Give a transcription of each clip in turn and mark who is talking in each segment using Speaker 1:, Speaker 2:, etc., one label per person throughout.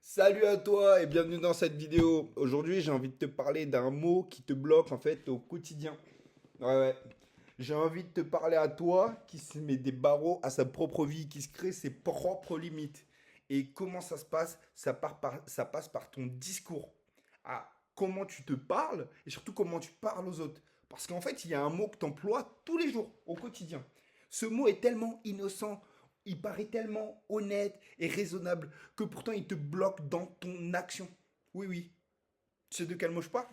Speaker 1: Salut à toi et bienvenue dans cette vidéo. Aujourd'hui, j'ai envie de te parler d'un mot qui te bloque en fait au quotidien. Ouais. J'ai envie de te parler à toi qui se met des barreaux à sa propre vie, qui se crée ses propres limites. Et comment ça se passe? Ça passe par ton discours. À comment tu te parles et surtout comment tu parles aux autres. Parce qu'en fait, il y a un mot que tu emploies tous les jours, au quotidien. Ce mot est tellement innocent, il paraît tellement honnête et raisonnable que pourtant il te bloque dans ton action. Oui, oui. Tu sais de quel mot je parle?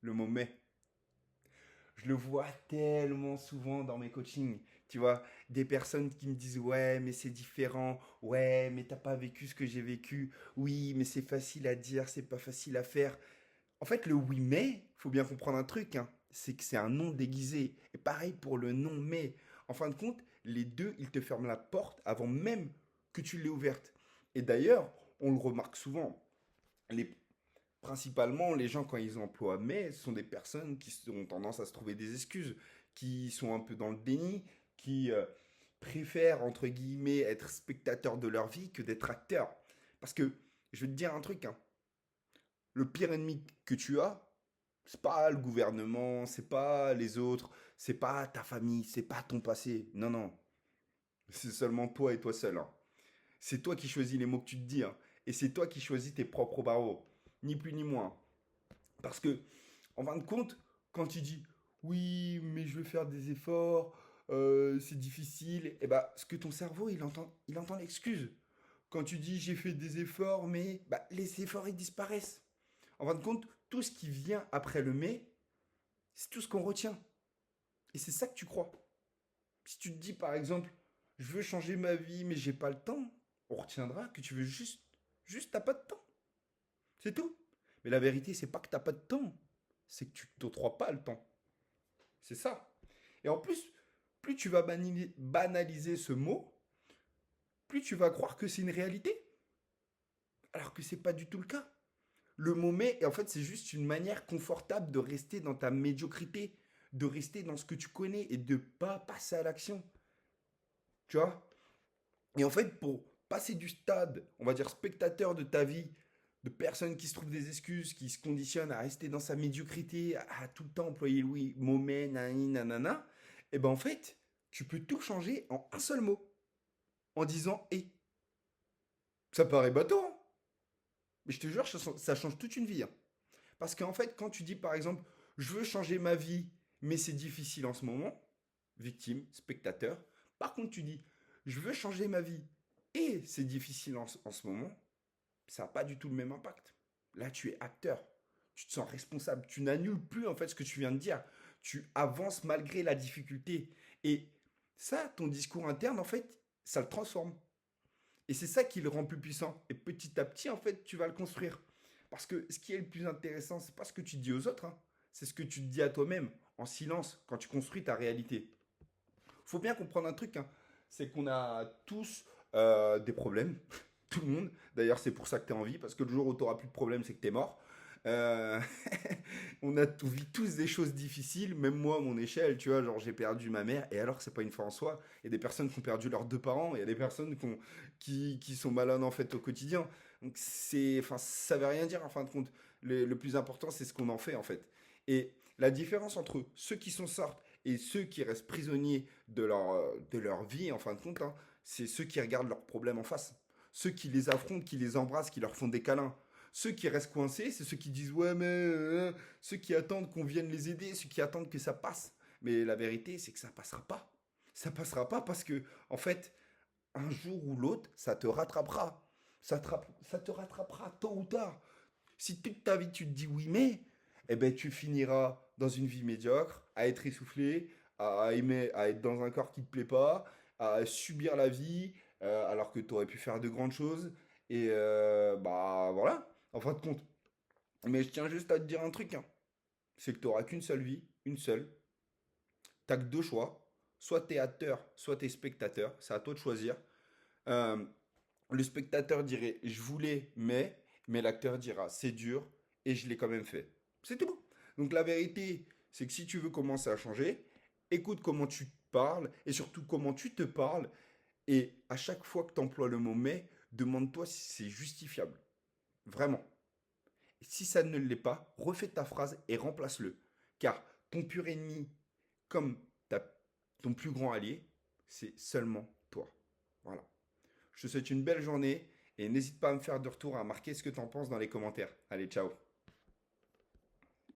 Speaker 1: Le mot mais. Je le vois tellement souvent dans mes coachings. Tu vois, des personnes qui me disent ouais, mais c'est différent. Ouais, mais t'as pas vécu ce que j'ai vécu. Oui, mais c'est facile à dire, c'est pas facile à faire. En fait, le oui, mais, faut bien comprendre un truc, hein, c'est que c'est un nom déguisé. Et pareil pour le non, mais. En fin de compte, les deux, ils te ferment la porte avant même que tu l'aies ouverte. Et d'ailleurs, on le remarque souvent. Les Principalement, les gens, quand ils emploient mais, ce sont des personnes qui ont tendance à se trouver des excuses, qui sont un peu dans le déni, qui préfèrent, entre guillemets, être spectateurs de leur vie que d'être acteurs. Parce que, je vais te dire un truc, hein, le pire ennemi que tu as, c'est pas le gouvernement, c'est pas les autres, c'est pas ta famille, c'est pas ton passé. Non, non. C'est seulement toi et toi seul, hein. C'est toi qui choisis les mots que tu te dis, hein. Et c'est toi qui choisis tes propres barreaux. Ni plus ni moins. Parce que, en fin de compte, quand tu dis oui, mais je veux faire des efforts, c'est difficile, et bah, ce que ton cerveau, il entend l'excuse. Quand tu dis j'ai fait des efforts, mais bah, les efforts, ils disparaissent. En fin de compte, tout ce qui vient après le mais, c'est tout ce qu'on retient. Et c'est ça que tu crois. Si tu te dis, par exemple, je veux changer ma vie, mais j'ai pas le temps, on retiendra que tu veux juste t'as pas de temps. C'est tout. Mais la vérité, c'est pas que t'as pas de temps, c'est que tu t'octroies pas le temps. C'est ça. Et en plus, plus tu vas banaliser ce mot, plus tu vas croire que c'est une réalité, alors que c'est pas du tout le cas. Le mot mais, en fait, c'est juste une manière confortable de rester dans ta médiocrité, de rester dans ce que tu connais et de pas passer à l'action. Tu vois? Et en fait, pour passer du stade, on va dire spectateur de ta vie, de personnes qui se trouvent des excuses, qui se conditionnent à rester dans sa médiocrité, à tout le temps employer le oui, moment, nanani, nanana, et ben en fait, tu peux tout changer en un seul mot, en disant et. Ça paraît bateau, hein, mais je te jure, ça change toute une vie, hein. Parce qu'en fait, quand tu dis par exemple, je veux changer ma vie, mais c'est difficile en ce moment, victime, spectateur. Par contre, tu dis, je veux changer ma vie et c'est difficile en ce moment, ça n'a pas du tout le même impact. Là, tu es acteur. Tu te sens responsable. Tu n'annules plus en fait ce que tu viens de dire. Tu avances malgré la difficulté. Et ça, ton discours interne, en fait, ça le transforme. Et c'est ça qui le rend plus puissant. Et petit à petit, en fait, tu vas le construire. Parce que ce qui est le plus intéressant, c'est pas ce que tu dis aux autres, hein. C'est ce que tu te dis à toi-même, en silence, quand tu construis ta réalité. Faut bien comprendre un truc, hein, c'est qu'on a tous des problèmes, tout le monde. D'ailleurs, c'est pour ça que tu es en vie, parce que le jour où tu n'auras plus de problème, c'est que tu es mort. Euh, vit tous des choses difficiles, même moi à mon échelle, tu vois, genre j'ai perdu ma mère, et alors c'est pas une fois en soi. Il y a des personnes qui ont perdu leurs deux parents, il y a des personnes qui sont malades en fait au quotidien. Donc enfin, ça veut rien dire en fin de compte. Le plus important, c'est ce qu'on en fait en fait. Et la différence entre ceux qui s'en sortent et ceux qui restent prisonniers de leur vie, en fin de compte, hein, c'est ceux qui regardent leurs problèmes en face. Ceux qui les affrontent, qui les embrassent, qui leur font des câlins. Ceux qui restent coincés, c'est ceux qui disent ouais mais ceux qui attendent qu'on vienne les aider, ceux qui attendent que ça passe. Mais la vérité, c'est que ça passera pas. Ça passera pas parce que en fait, un jour ou l'autre, ça te rattrapera. Ça te rattrapera tôt ou tard. Si toute ta vie tu te dis oui mais, eh ben tu finiras dans une vie médiocre, à être essoufflé, à aimer, à être dans un corps qui te plaît pas, à subir la vie, alors que tu aurais pu faire de grandes choses. Et bah voilà, en fin de compte. Mais je tiens juste à te dire un truc, hein. C'est que tu n'auras qu'une seule vie, une seule. T'as que deux choix. Soit t'es acteur, soit t'es spectateur. C'est à toi de choisir. Euh, le spectateur dirait je voulais, mais l'acteur dira c'est dur et je l'ai quand même fait. C'est tout. Donc la vérité, c'est que si tu veux commencer à changer, écoute comment tu parles et surtout comment tu te parles. Et à chaque fois que tu emploies le mot mais, demande-toi si c'est justifiable. Vraiment. Et si ça ne l'est pas, refais ta phrase et remplace-le. Car ton pur ennemi, comme ton plus grand allié, c'est seulement toi. Voilà. Je te souhaite une belle journée et n'hésite pas à me faire de retour, à marquer ce que tu en penses dans les commentaires. Allez, ciao.